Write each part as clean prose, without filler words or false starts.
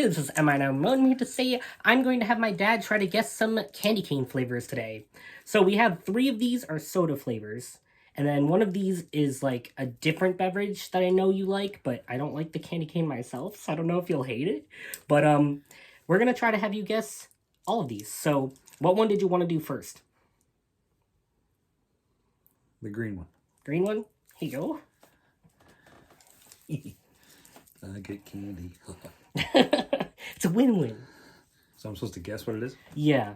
this is Emma, and I'm going to say I'm going to have my dad try to guess some candy cane flavors today. So we have 3 of these are soda flavors, and then one of these is like a different beverage that I know you like, but I don't like the candy cane myself, so I don't know if you'll hate it. But we're gonna try to have you guess all of these. So what one did you want to do first? The green one. Green one? Here you go. I get candy. It's a win-win. So I'm supposed to guess what it is? Yeah.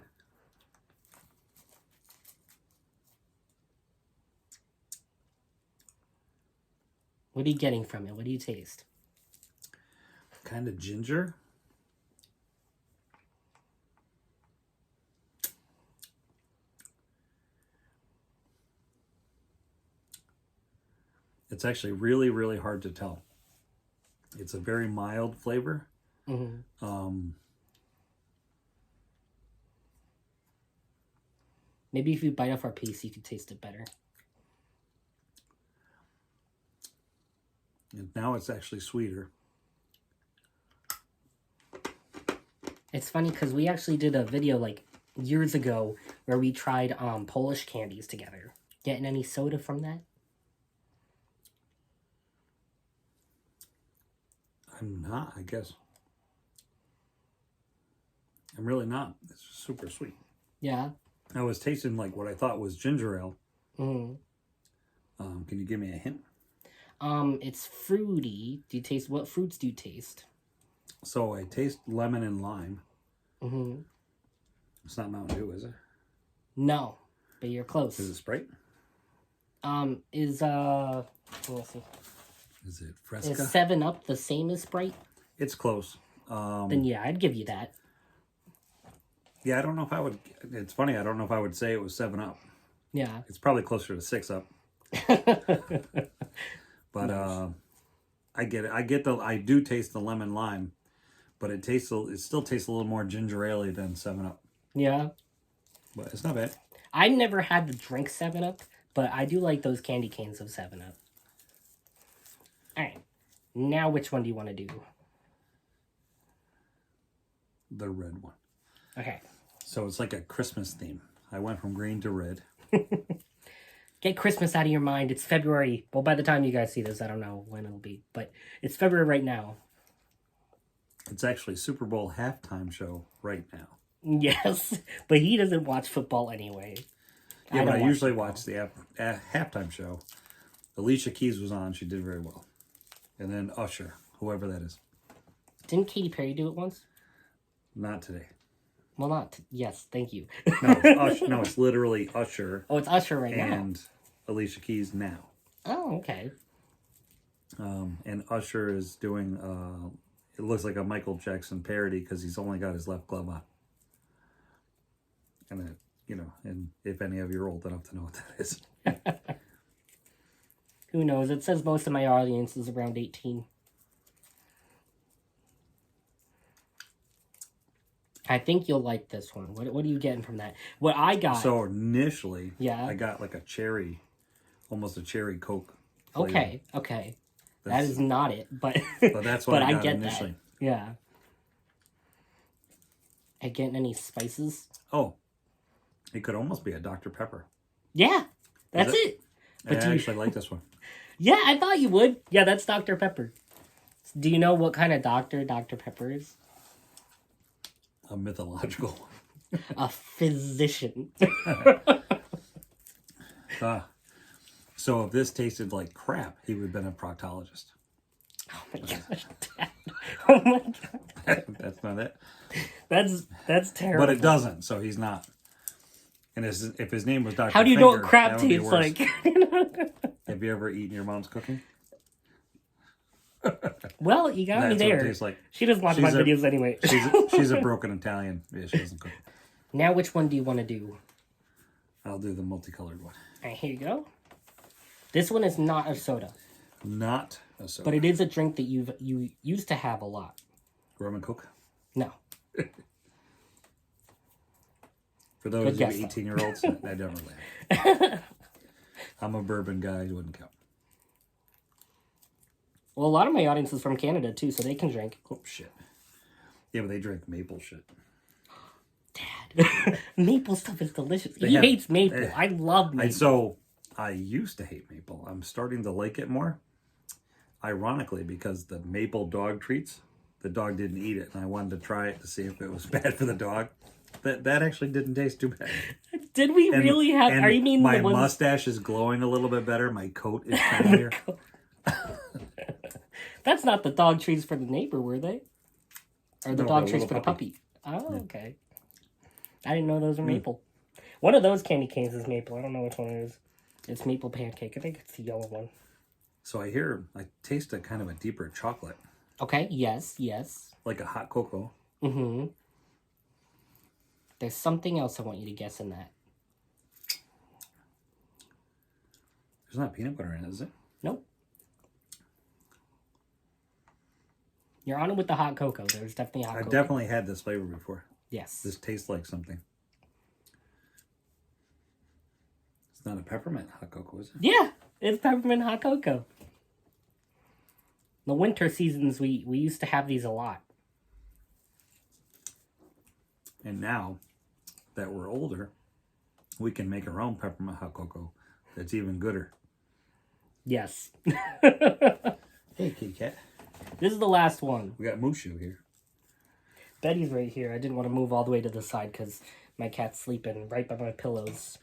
What are you getting from it? What do you taste? Kind of ginger. It's actually really, really hard to tell. It's a very mild flavor. Mm-hmm. Maybe if you bite off our piece, you could taste it better. And now it's actually sweeter. It's funny because we actually did a video like years ago where we tried Polish candies together. Getting any soda from that? I'm not, I guess. I'm really not. It's super sweet. Yeah. I was tasting like what I thought was ginger ale. Mm-hmm. Can you give me a hint? It's fruity. Do you taste, what fruits do you taste? So I taste lemon and lime. Mm-hmm. It's not Mountain Dew, is it? No, but you're close. Is it Sprite? Let me see. Is it Fresca? Is 7-Up the same as Sprite? It's close. Then yeah, I'd give you that. Yeah, I don't know if I would. It's funny. I don't know if I would say it was 7-Up. Yeah. It's probably closer to 6-Up. But nice. I get it. I do taste the lemon lime, but it still tastes a little more ginger ale than 7-Up. Yeah. But it's not bad. I never had to drink 7-Up, but I do like those candy canes of 7-Up. Alright. Now which one do you want to do? The red one. Okay. So it's like a Christmas theme. I went from green to red. Get Christmas out of your mind. It's February. Well, by the time you guys see this, I don't know when it'll be. But it's February right now. It's actually Super Bowl halftime show right now. Yes. But he doesn't watch football anyway. Yeah, but I usually watch the halftime show. Alicia Keys was on. She did very well. And then Usher, whoever that is. Didn't Katy Perry do it once? Not today. Well, not. Yes, thank you. No, it's Usher. No, it's literally Usher. Oh, it's Usher right now. And Alicia Keys now. Oh, okay. And Usher is doing, it looks like a Michael Jackson parody because he's only got his left glove on. And, and if any of you are old enough to know what that is. Who knows? It says most of my audience is around 18. I think you'll like this one. What are you getting from that? What I got... So initially, yeah, I got like almost a cherry Coke flavor. Okay. That is not it, but... But that's what I got get initially. That. Yeah. I getting any spices? Oh, it could almost be a Dr. Pepper. Yeah, that's it. But I actually like this one. Yeah, I thought you would. Yeah, that's Dr. Pepper. Do you know what kind of doctor Dr. Pepper is? A mythological one. A physician. So if this tasted like crap, he would have been a proctologist. Oh my gosh, Dad. Oh my god. That's not it. That's terrible. But it doesn't, so he's not. And if his name was Dr. How do you Finger, know what crap tastes like? Have you ever eaten your mom's cooking? Well, you got me there. What it tastes like. She doesn't watch my videos anyway. She's a broken Italian. Yeah, she doesn't cook. Now, which one do you want to do? I'll do the multicolored one. All right, here you go. This one is not a soda. Not a soda. But it is a drink that you used to have a lot. Rum and Coke? No. For those 18-year-olds, I don't really. I'm a bourbon guy. It wouldn't count. Well, a lot of my audience is from Canada, too, so they can drink. Oh, shit. Yeah, but they drink maple shit. Dad, maple stuff is delicious. He have- hates maple. I love maple. So I used to hate maple. I'm starting to like it more. Ironically, because the maple dog treats, the dog didn't eat it, and I wanted to try it to see if it was bad for the dog. That actually didn't taste too bad. Did we really have? And Are you mean my the ones? mustache is glowing a little bit better? My coat is shinier. That's not the dog treats for the neighbor, were they? Or the No, dog the treats little for the puppy? puppy. Oh, okay. I didn't know those were maple. One of those candy canes is maple. I don't know which one it is. It's maple pancake. I think it's the yellow one. So I taste a kind of a deeper chocolate, Okay. Yes. Yes. like a hot cocoa. Mm-hmm. There's something else I want you to guess in that. There's not peanut butter in it, is it? Nope. You're on it with the hot cocoa. There's definitely hot I've cocoa. definitely had this flavor before. Yes. This tastes like something. It's not a peppermint hot cocoa, is it? Yeah, it's peppermint hot cocoa. The winter seasons, we used to have these a lot. And now that we're older, we can make our own peppermint hot cocoa that's even gooder. Yes. Hey, kitty cat. This is the last one. We got Mushu here. Betty's right here. I didn't want to move all the way to the side because my cat's sleeping right by my pillows.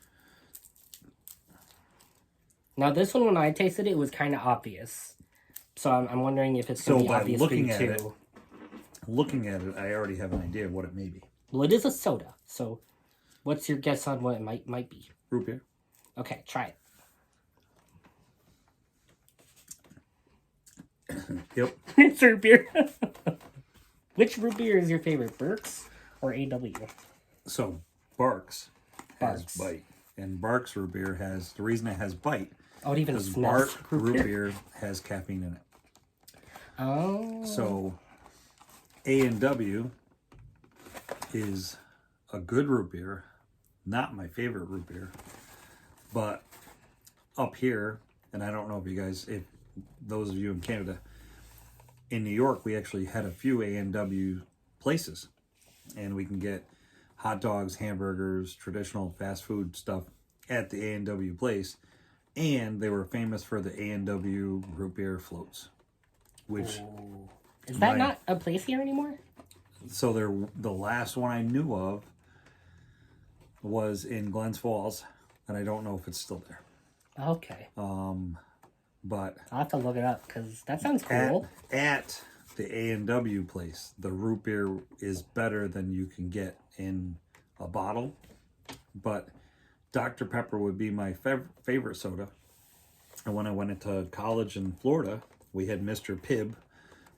Now, this one, when I tasted it, it was kind of obvious. So I'm wondering if it's going to be obvious for you too. Looking at it, I already have an idea of what it may be. Well, it is a soda. So what's your guess on what it might be? Root beer. Okay, try it. Yep. It's root beer. Which root beer is your favorite, Burke's or AW? So Barks has Barks. bite, and Barks root beer has the reason it has bite Oh, it even because smells Bark root beer has caffeine in it. Oh. So A&W is a good root beer, not my favorite root beer, but up here, and I don't know if those of you in Canada, in New York, we actually had a few A&W places, and we can get hot dogs, hamburgers, traditional fast food stuff at the A&W place, and they were famous for the A&W root beer floats, which Is that not a place here anymore? so the last one I knew of was in Glens Falls, and I don't know if it's still there. Okay. But I'll have to look it up because that sounds cool. at the A&W place, the root beer is better than you can get in a bottle. But Dr. Pepper would be my favorite soda. And when I went into college in Florida, we had Mr. Pibb,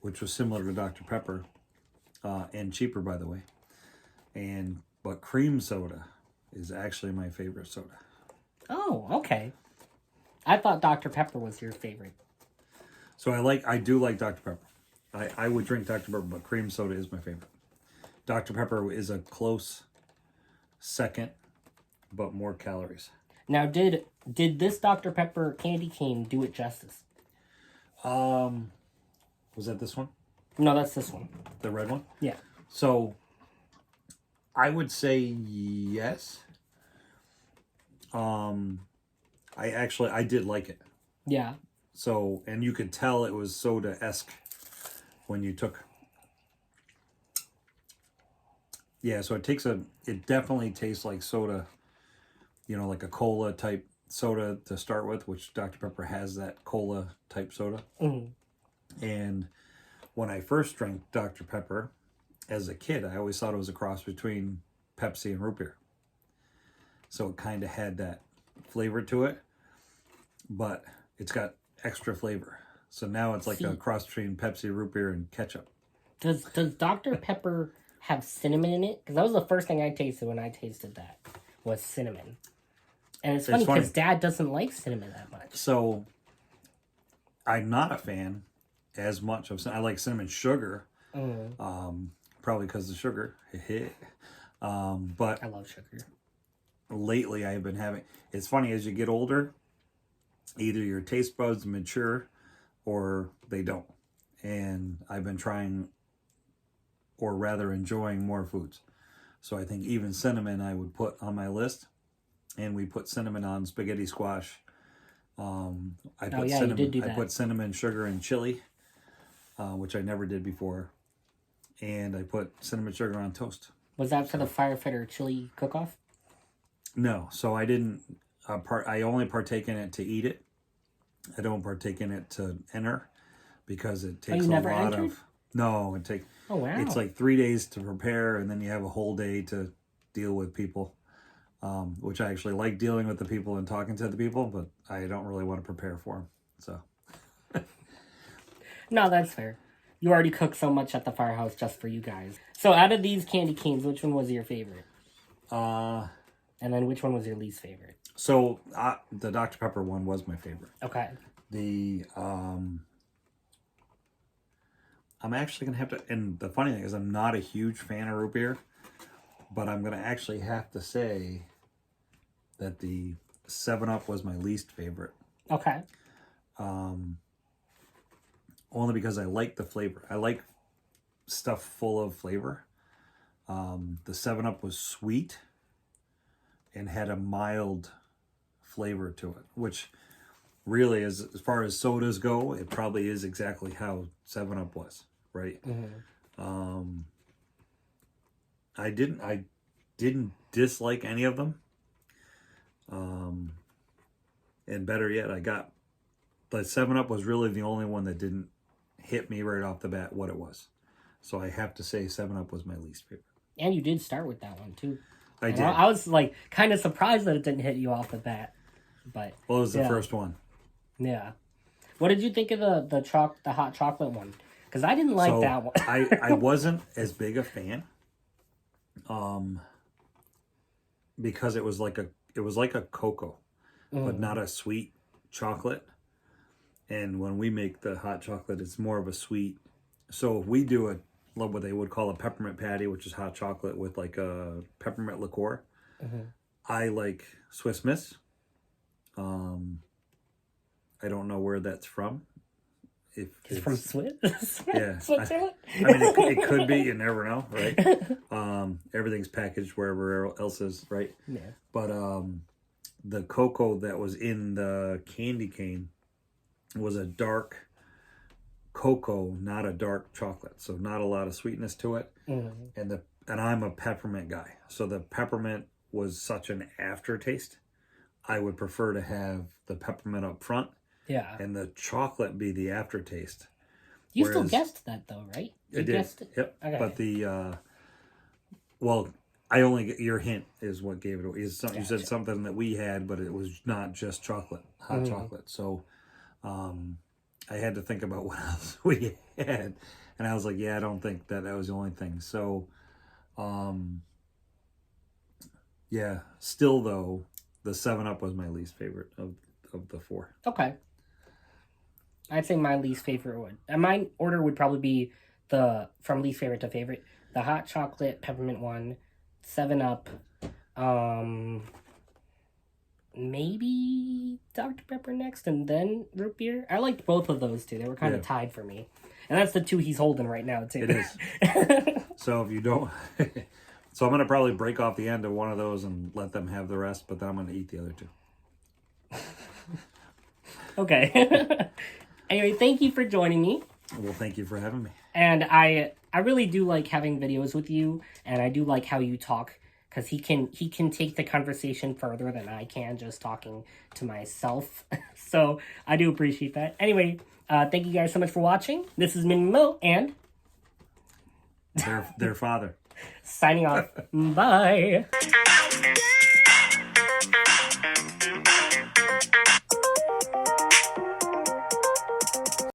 which was similar to Dr. Pepper, and cheaper, by the way. But cream soda is actually my favorite soda. Oh, okay. I thought Dr. Pepper was your favorite. So I do like Dr. Pepper. I would drink Dr. Pepper, but cream soda is my favorite. Dr. Pepper is a close second, but more calories. Now, did this Dr. Pepper candy cane do it justice? Was that this one? No, that's this one. The red one? Yeah. So I would say yes. I did like it. Yeah. So, and you could tell it was soda-esque when you took. Yeah, so it definitely tastes like soda, like a cola type soda to start with, which Dr. Pepper has that cola type soda. Mm-hmm. And when I first drank Dr. Pepper as a kid, I always thought it was a cross between Pepsi and root beer. So it kind of had that flavor to it, but it's got extra flavor. So now it's like a cross between Pepsi, root beer, and ketchup. Does Dr. Pepper have cinnamon in it? Because that was the first thing I tasted when I tasted that, was cinnamon. And it's funny because Dad doesn't like cinnamon that much. So I'm not a fan as much of. I like cinnamon sugar, probably because of sugar. But I love sugar. Lately I've been having. It's funny, as you get older, either your taste buds mature or they don't. And I've been trying or rather enjoying more foods. So I think even cinnamon I would put on my list, and we put cinnamon on spaghetti squash. I put you did do I that. put cinnamon, sugar, and chili, which I never did before, and I put cinnamon sugar on toast. Was that for the firefighter chili cook-off? No, so I didn't. I only partake in it to eat it. I don't partake in it to enter because it takes you a never lot entered? of. No, it takes. Oh, wow. It's like 3 days to prepare, and then you have a whole day to deal with people, which I actually like dealing with the people and talking to the people, but I don't really want to prepare for them. So. No, that's fair. You already cooked so much at the firehouse just for you guys. So out of these candy canes, which one was your favorite? And then which one was your least favorite? So the Dr. Pepper one was my favorite. Okay. I'm actually going to have to, and the funny thing is I'm not a huge fan of root beer, but I'm going to actually have to say that the 7-Up was my least favorite. Okay. Only because I like the flavor. I like stuff full of flavor. The 7-Up was sweet and had a mild flavor to it, which really is, as far as sodas go, it probably is exactly how 7-Up was, right? Mm-hmm. I didn't dislike any of them. And better yet, I got the 7-Up was really the only one that didn't hit me right off the bat what it was. So I have to say 7-Up was my least favorite. And you did start with that one too. I did. I was like kind of surprised that it didn't hit you off the bat. But Well, it was the first one. Yeah. What did you think of the hot chocolate one? Because I didn't like that one. I wasn't as big a fan. Because it was like a cocoa, but not a sweet chocolate. And when we make the hot chocolate, it's more of a sweet. So if we do what they would call a peppermint patty, which is hot chocolate with like a peppermint liqueur. I like Swiss Miss. I don't know where that's from. If it's from Switzerland? I mean, it could be. You never know, right? Everything's packaged wherever else is, right? Yeah. But the cocoa that was in the candy cane was a dark cocoa, not a dark chocolate. So not a lot of sweetness to it. And I'm a peppermint guy. So the peppermint was such an aftertaste. I would prefer to have the peppermint up front. Yeah. And the chocolate be the aftertaste. You still guessed that though, right? You guessed it. Yep. Okay. But I only get your hint is what gave it away. You said something that we had, but it was not just chocolate, hot chocolate. So I had to think about what else we had. And I was like, yeah, I don't think that was the only thing. So, yeah, still though, the 7-Up was my least favorite of the 4. Okay. I'd say my least favorite would. And my order would probably be from least favorite to favorite. The hot chocolate peppermint one, 7-Up, maybe Dr. Pepper next, and then root beer. I liked both of those two. They were kind of tied for me. And that's the 2 he's holding right now, too. It is. So if you don't... So I'm going to probably break off the end of one of those and let them have the rest, but then I'm going to eat the other 2. Okay. Anyway, thank you for joining me. Well, thank you for having me. And I really do like having videos with you, and I do like how you talk, because he can take the conversation further than I can just talking to myself. So I do appreciate that. Anyway, thank you guys so much for watching. This is Min Mo and Their father. Signing off. Bye.